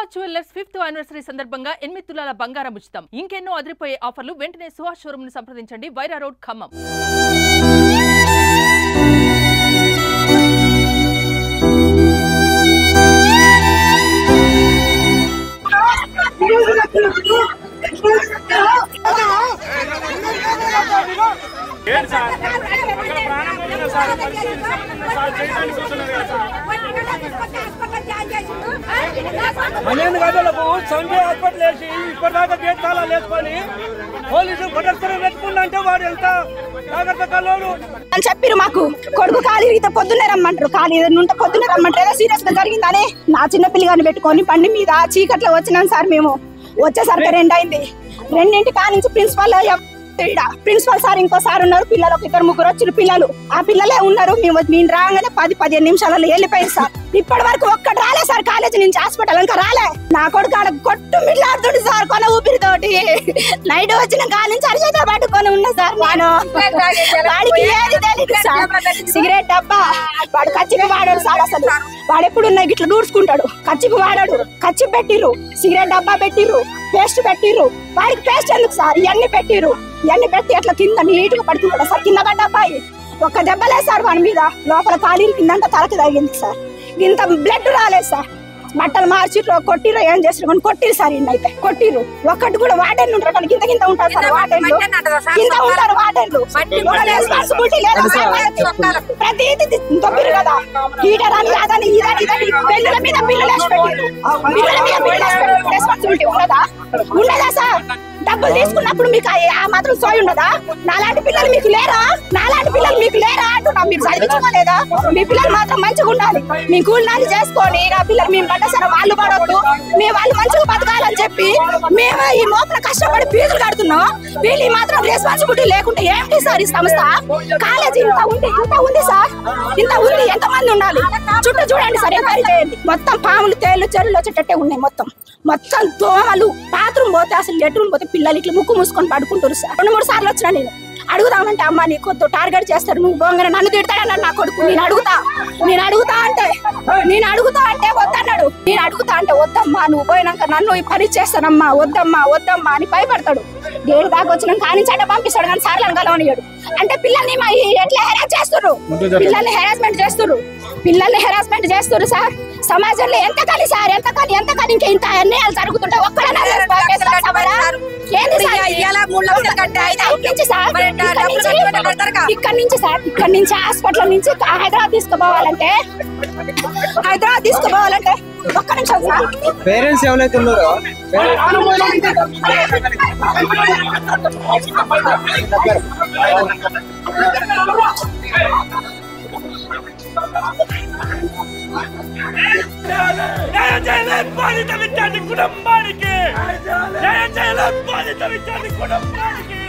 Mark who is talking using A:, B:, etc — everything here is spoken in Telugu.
A: సుహాస్ జ్యువెలర్స్ 5th యానివర్సరీ సందర్భంగా 8 తులాల బంగారం ఉచితం. ఇంకెన్నో అదిరిపోయే ఆఫర్లు. వెంటనే సుహాస్ షోరూమ్ ను సంప్రదించండి. వైరా రోడ్, ఖమ్మం.
B: అనేక గదులకు సంజయ్ హాస్పిటల్ వేసి ఇప్పటిదాకా గేట్ తాళాలు వేసుకొని పోలీసులు ప్రదర్శన పెట్టుకుంటే వాడు ఎంత జాగ్రత్త కల్లోడు
C: అని చెప్పారు. మాకు కొడుకు ఖాళీ పొద్దున్నే రమ్మంటారు. ఖాళీ నుండి పొద్దున్నే రమ్మంటారు. ఏదో సీరియస్ గా జరిగిందని నా చిన్న పిల్లగాని పెట్టుకొని బండి మీద చీకట్లో వచ్చినాం సార్. మేము వచ్చేసరికి 2 అయింది. 2 కానించి ప్రిన్సిపల్ సార్ ఇంకో సార్ ఉన్నారు. పిల్లలు 1-2-3 వచ్చిన పిల్లలు, ఆ పిల్లలే ఉన్నారు. మేము రాగానే 10-15 నిమిషాలలో వెళ్ళిపోయింది సార్. ఇప్పటి వరకు ఒక్కటి రాలే సార్. కాలేజీ నుంచి హాస్పిటల్ ఇంకా రాలే. నా కొడుకు ఆడ కొట్టు మిట్లాడుతుంది సార్ కొన ఊపిరితోటి. నైట్ వచ్చిన కానించి అరిచేత పట్టుకొని ఉన్నా సార్. నేను వాడికి ఏది తెలియదు సార్. సిగరెట్ డబ్బా వాడు కచ్చిపి వాడాడు సార్. అసలు వాడు ఎప్పుడు ఇట్లా దూడ్చుకుంటాడు. కచ్చిపి వాడాడు. కచ్చి పెట్టిర్రు, సిగరెట్ డబ్బా పెట్టిర్రు, పేస్ట్ పెట్టిర్రు. వాడికి పేస్ట్ ఎందుకు సార్? ఇవన్నీ పెట్టిర్రు. ఇవన్నీ పెట్టి అట్లా కింద నీట్గా పడుకుంటాడు సార్. కింద పడ్డ అబ్బాయి ఒక్క దెబ్బలే సార్ వాడి మీద. లోపల ఖాళీలు కిందంతా తలకి తగిలింది సార్. ఇంత బ్లడ్ రాలేదు సార్. బట్టలు మార్చి కొట్టిరు, ఏం చేసారు కానీ కొట్టిరు సార్. ఇన్నైతే కొట్టిరు. ఒక్కటి కూడా వార్డెన్లు ఉంటారు కానీ కింద ఉంటారు సార్. వార్డెన్లు కింద ఉంటారు. వార్డెన్లు రెస్పాన్సిబిలిటీ లేదు. ప్రతిదీ తప్పిరు కదా. హీటర్ అని అదని ఇదని పెళ్ళిళ్ళ మీద బిల్లులు వేసి పెట్టిరు. బిల్లుల మీద బిల్లులు వేసి పెట్టిరు. రెస్పాన్సిబిలిటీ ఉండదా సార్? డబ్బులు తీసుకున్నప్పుడు మీకు ఆ మాత్రం సోయి ఉండదా? నాలాంటి పిల్లలు మీకు లేరా? అంటున్నా. మీరు చదివించుకోలేదా? మీ పిల్లలు మాత్రం మంచిగా ఉండాలి. మీ కూలినాలు చేసుకొని నా పిల్లలు మేము పడ్డసారా వాళ్ళు పడవద్దు. వాళ్ళు మంచిగా బతకాలని చెప్పి మేము ఈ మోపల కష్టపడి ఫీజులు కడుతున్నాం. వీళ్ళు మాత్రం రెస్పాన్సిబిలిటీ లేకుంటే ఏమిటి సార్ ఈ సంస్థ? కాలేజీ ఇంత ఉంది సార్. ఇంత ఉంది. ఎంతమంది ఉండాలి? చుట్టూ చూడండి సార్. ఎంక్వైరీ చేయండి. మొత్తం పాములు, తేళ్లు, చెరువులు వచ్చేటట్టే ఉన్నాయి. మొత్తం దోమలు. బాత్రూమ్ పోతే అసలు లెట్రూమ్ పోతే పిల్లలు ఇట్లా ముక్కు మూసుకొని పడుకుంటారు సార్. 2-3 సార్లు వచ్చినా నేను అడుగుదామంటే అమ్మ నీ కొద్ది టార్గెట్ చేస్తారు, నువ్వు బొంగన నన్ను తిడతాడన్నాడు నా కొడుకు. నేను అడుగుతా అంటే వద్దన్నాడు. నేను అడుగుతా అంటే వద్దమ్మా, నువ్వు పోయినాక నన్ను ఈ పని చేస్తానమ్మా, వద్దమ్మా అని భయపడతాడు. గేడు దాకా వచ్చినాక కానించంటే పంపిస్తాడు కానీ సార్లను కలవనియాడు. అంటే పిల్లల్ని ఎట్లా హెరాస్ చేస్తున్నారు? పిల్లల్ని హెరాస్మెంట్ చేస్తున్నారు సార్. సమాజంలో ఎంత కానీ ఇంకా ఇంత అన్యాయాలు జరుగుతుంటే ఒక్కడన్నా ఇక్కడ నుంచి హాస్పిటల్ నుంచి హైదరాబాద్ తీసుకుపోవాలంటే ఒక్క నిమిషం సార్.
D: పేరెంట్స్ ఎవరైతే ఉన్నారో
B: బాధిత విద్యార్థి కుటుంబానికి న్యాయం చేయాలి. బాధిత విద్యార్థి కుటుంబానికి